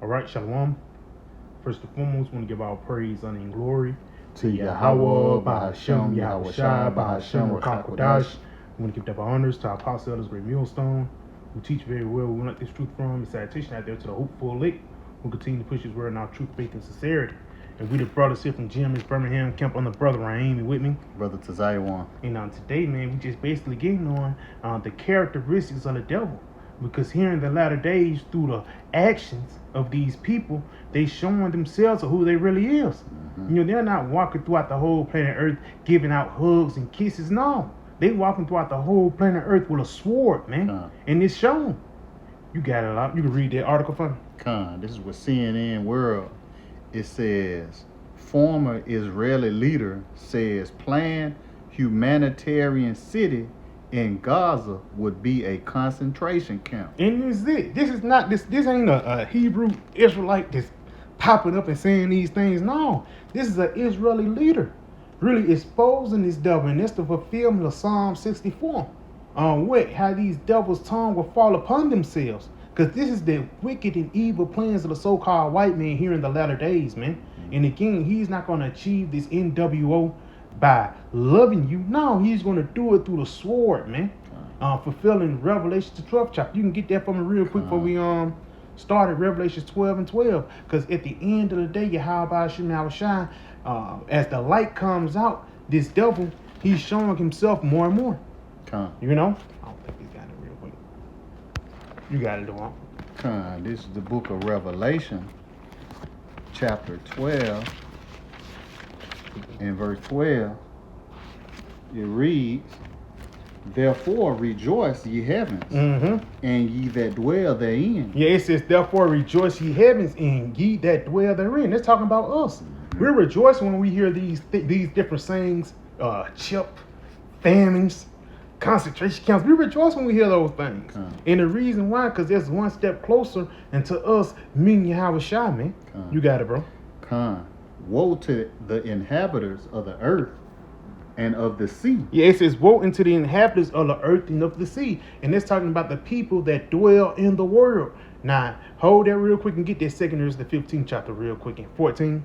All right, Shalom. First and foremost, we want to give our praise, honor, and glory to Yahweh, Bahashem, Yahweh Shai, Bahashem, Rakakwadash. We want to give our honors to our apostle, elders, great millstone, who teach very well. We want this truth from his citation out there to the hopeful elect, who continue to push his word in our truth, faith, and sincerity. And we the brothers here from Jim's Birmingham camp on the brother Raheem with me. Brother Taziah. And today, man, we just basically getting on the characteristics of the devil. Because here in the latter days, through the actions of these people, they showing themselves of who they really is. Mm-hmm. You know, they're not walking throughout the whole planet Earth giving out hugs and kisses. No, they walking throughout the whole planet Earth with a sword, man. And it's shown. You got it out. You can read that article for me. This is what CNN World. It says, former Israeli leader says planned humanitarian city in Gaza would be a concentration camp. And this is it. This is not this ain't a Hebrew Israelite that's popping up and saying these things. No, this is an Israeli leader really exposing this devil, and that's the fulfillment of Psalm 64. How these devils' tongue will fall upon themselves. Because this is the wicked and evil plans of the so-called white man here in the latter days, man. And again, he's not going to achieve this NWO by loving you. No, he's going to do it through the sword, man. Fulfilling Revelation, the 12th chapter. You can get that for me real quick before we started Revelation 12 and 12. Because at the end of the day, Yahweh Shai, as the light comes out, this devil, he's showing himself more and more. You know? I don't think he's got it real quick. You got it, Dewan. This is the book of Revelation, chapter 12, and verse 12. It reads, therefore rejoice, ye heavens, and ye that dwell therein. Yeah, it says, therefore rejoice, ye heavens, and ye that dwell therein. It's talking about us. We're rejoicing when we hear these different sayings, chip, famines, concentration camps. We rejoice when we hear those things. And the reason why, because there's one step closer into us meeting Yahweh Shai, man. You got it, bro. Woe to the inhabitants of the earth and of the sea. Yeah, it says, woe unto the inhabitants of the earth and of the sea. And it's talking about the people that dwell in the world. Now, hold that real quick and get that second Ezra, the 15th chapter real quick in 14.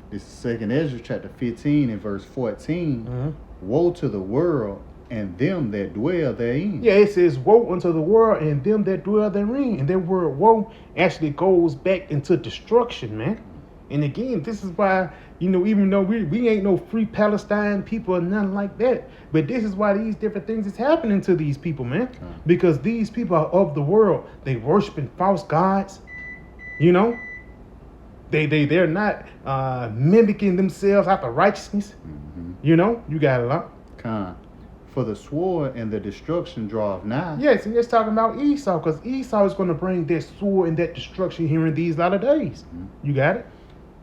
This is second Ezra chapter 15 and verse 14. Woe to the world and them that dwell therein. Yeah, it says, woe unto the world and them that dwell therein. And that word woe actually goes back into destruction, man. And again, this is why, you know, even though we ain't no free Palestine people or nothing like that, but this is why these different things is happening to these people, man. Because these people are of the world. They worshiping false gods, you know. They're not mimicking themselves after righteousness. You know, you got a lot. For the sword and the destruction draweth nigh. Yes, and it's talking about Esau, because Esau is going to bring that sword and that destruction here in these latter days. You got it?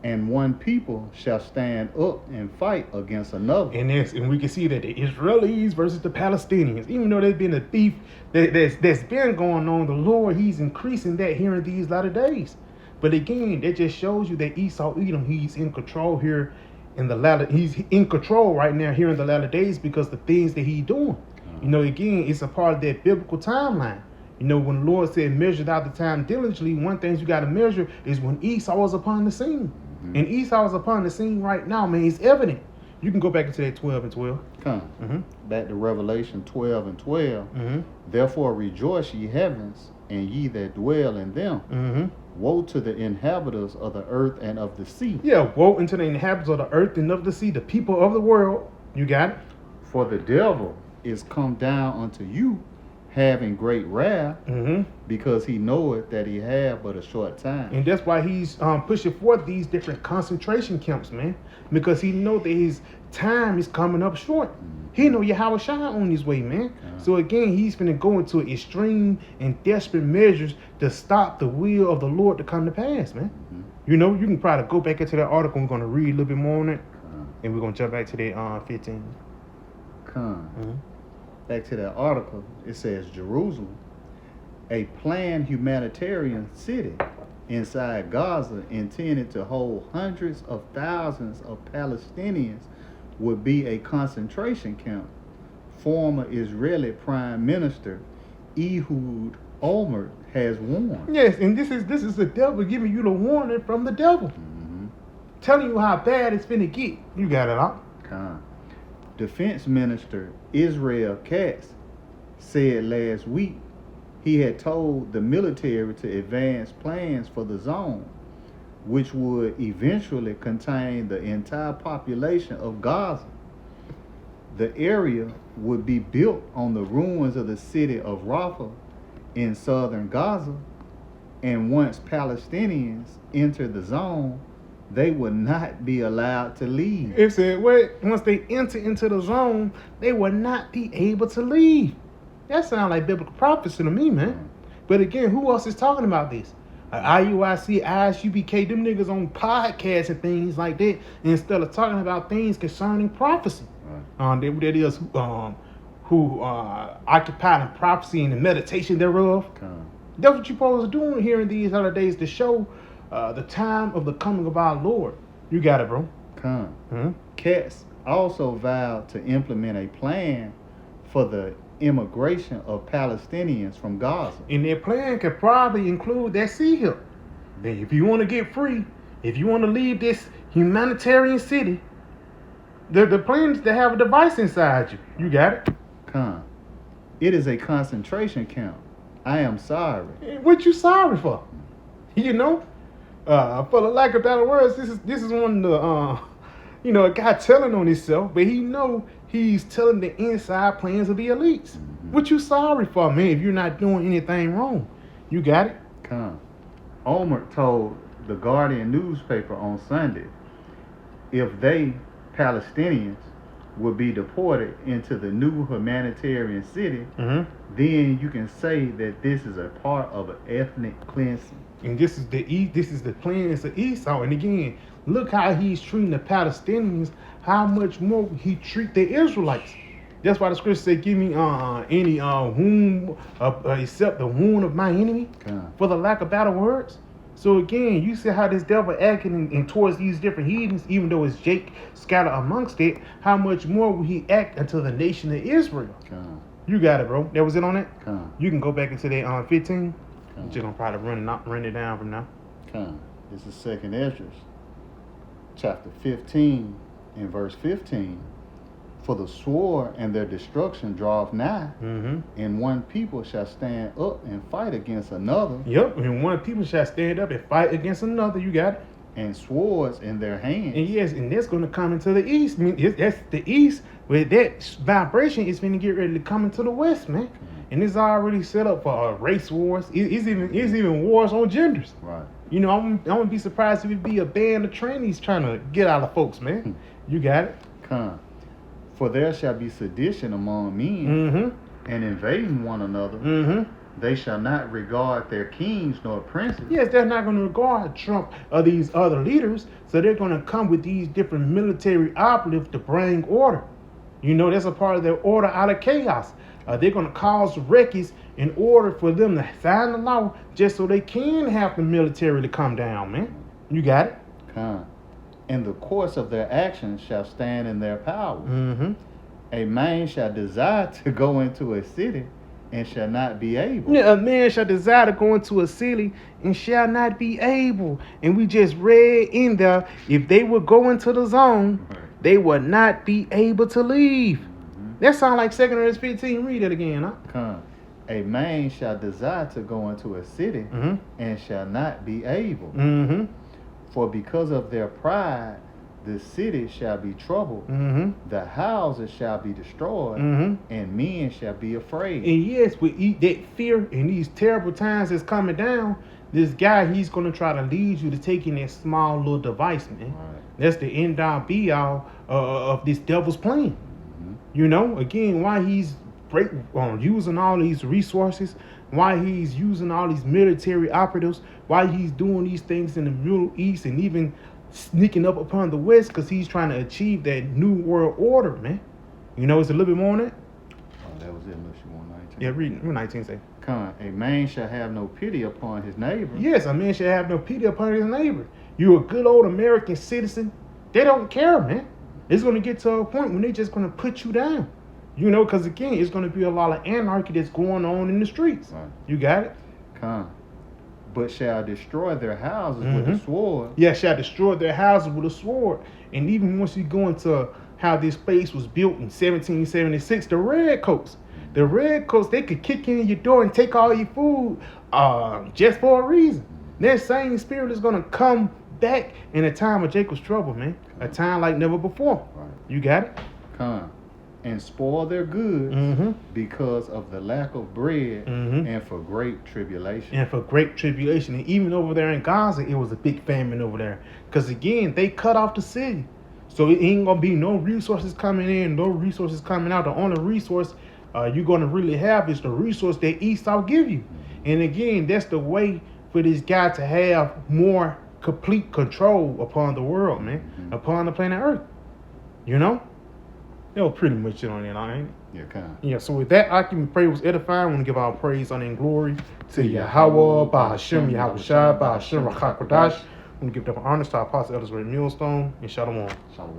And one people shall stand up and fight against another. And we can see that the Israelis versus the Palestinians, even though there's been a beef that's been going on, the Lord, he's increasing that here in these latter days. But again, that just shows you that Esau Edom, he's in control here he's in control right now here in the latter days because the things that he's doing. You know, again, it's a part of that biblical timeline. You know, when the Lord said, measured out the time diligently, one thing you got to measure is when Esau was upon the scene. And Esau is upon the scene right now, man. It's evident. You can go back into that 12 and 12. Back to Revelation 12 and 12. Therefore rejoice, ye heavens, and ye that dwell in them. Woe to the inhabitants of the earth and of the sea. Yeah, woe unto the inhabitants of the earth and of the sea, the people of the world. You got it? For the devil is come down unto you, having great wrath, because he knoweth that he have but a short time. And that's why he's pushing forth these different concentration camps, man. Because he know that his time is coming up short. He know Yahweh Shai on his way, man. So again, he's finna go into extreme and desperate measures to stop the will of the Lord to come to pass, man. You know, you can probably go back into that article. We're gonna read a little bit more on it, and we're gonna jump back to that 15. Back to that article, it says Jerusalem, a planned humanitarian city inside Gaza intended to hold hundreds of thousands of Palestinians, would be a concentration camp. Former Israeli Prime Minister Ehud Olmert has warned. Yes, and this is the devil giving you the warning from the devil, telling you how bad it's finna get. You got it, huh? Defense Minister Israel Katz said last week he had told the military to advance plans for the zone, which would eventually contain the entire population of Gaza. The area would be built on the ruins of the city of Rafah in southern Gaza, and once Palestinians enter the zone, they would not be allowed to leave. It said, once they enter into the zone, they will not be able to leave. That sounds like biblical prophecy to me, man. But again, who else is talking about this? IUIC, ISUBK, them niggas on podcasts and things like that, instead of talking about things concerning prophecy. That is who occupy the prophecy and the meditation thereof. That's what you're supposed to do here in these holidays, to show the time of the coming of our Lord. You got it, bro. Katz also vowed to implement a plan for the immigration of Palestinians from Gaza. And their plan could probably include that sea hill. Then if you want to get free, if you want to leave this humanitarian city, the plan is to have a device inside you. You got it? It is a concentration camp. I am sorry. What you sorry for? You know? For the lack of better words, this is one of the a guy telling on himself, but he know he's telling the inside plans of the elites. What you sorry for, man, if you're not doing anything wrong? You got it? Omer told the Guardian newspaper on Sunday if they, Palestinians, would be deported into the new humanitarian city, then you can say that this is a part of an ethnic cleansing. And this is the plans of Esau. And again, look how he's treating the Palestinians, how much more he treat the Israelites. That's why the scripture said, give me any wound except the wound of my enemy, for the lack of better words. So again, you see how this devil acting in towards these different heathens, even though it's Jake scattered amongst it, how much more will he act unto the nation of Israel? You got it, bro. That was it on it? You can go back into that 15. I'm just gonna probably run it down from now. This is 2nd Esdras, chapter 15 and verse 15. For the sword and their destruction draweth nigh, and one people shall stand up and fight against another. Yep, and one people shall stand up and fight against another. You got it. And swords in their hands. And yes, and that's going to come into the east. I mean, that's the east, where that vibration is going to get ready to come into the west, man. And it's already set up for race wars. It's even wars on genders. Right. You know, I wouldn't be surprised if it be a band of trainees trying to get out of folks, man. You got it. For there shall be sedition among men, and invading one another. They shall not regard their kings nor princes. Yes, they're not going to regard Trump or these other leaders, so they're going to come with these different military operatives to bring order. You know, that's a part of their order out of chaos. They're going to cause wreckage in order for them to sign the law, just so they can have the military to come down, man. You got it? And the course of their actions shall stand in their power. A man shall desire to go into a city and shall not be able. Yeah, a man shall desire to go into a city and shall not be able. And we just read in there, if they would go into the zone, they would not be able to leave. That sounds like 2nd Esdras 15. Read it again, huh? A man shall desire to go into a city and shall not be able. For because of their pride, the city shall be troubled, the houses shall be destroyed, and men shall be afraid. And yes, with that fear and these terrible times that's coming down, this guy, he's going to try to lead you to taking that small little device, man. That's the end all be all of this devil's plan. You know, again, why he's using all these resources, why he's using all these military operatives, why he's doing these things in the Middle East and even sneaking up upon the West, because he's trying to achieve that new world order, man. You know, it's a little bit more on it. That was it, unless you want 19. Yeah, read 19 say. A man shall have no pity upon his neighbor. Yes, a man shall have no pity upon his neighbor. You're a good old American citizen. They don't care, man. It's going to get to a point when they're just going to put you down. You know, because again, it's going to be a lot of anarchy that's going on in the streets. You got it? Come. But shall destroy their houses with the sword. Yeah, shall destroy their houses with a sword. And even once you go into how this place was built in 1776, the redcoats, they could kick in your door and take all your food just for a reason. That same spirit is going to come back in a time of Jacob's trouble, man. A time like never before. Right. You got it? Come. And spoil their goods because of the lack of bread and for great tribulation. And for great tribulation. And even over there in Gaza, it was a big famine over there. Because again, they cut off the city. So it ain't going to be no resources coming in, no resources coming out. The only resource you're going to really have is the resource that Esau give you. And again, that's the way for this guy to have more complete control upon the world, man. Upon the planet Earth. You know? That was pretty much it on that, ain't it? Yeah, come. Yeah, so with that, I can pray was edifying. I want to give our praise, honor, and glory to Yahweh, by Hashem, Yahweh Shai, by Hashem, Rakak Kodash. I want to give them honor to our apostle, elders, Ray Millstone, and Shalom. Shalom.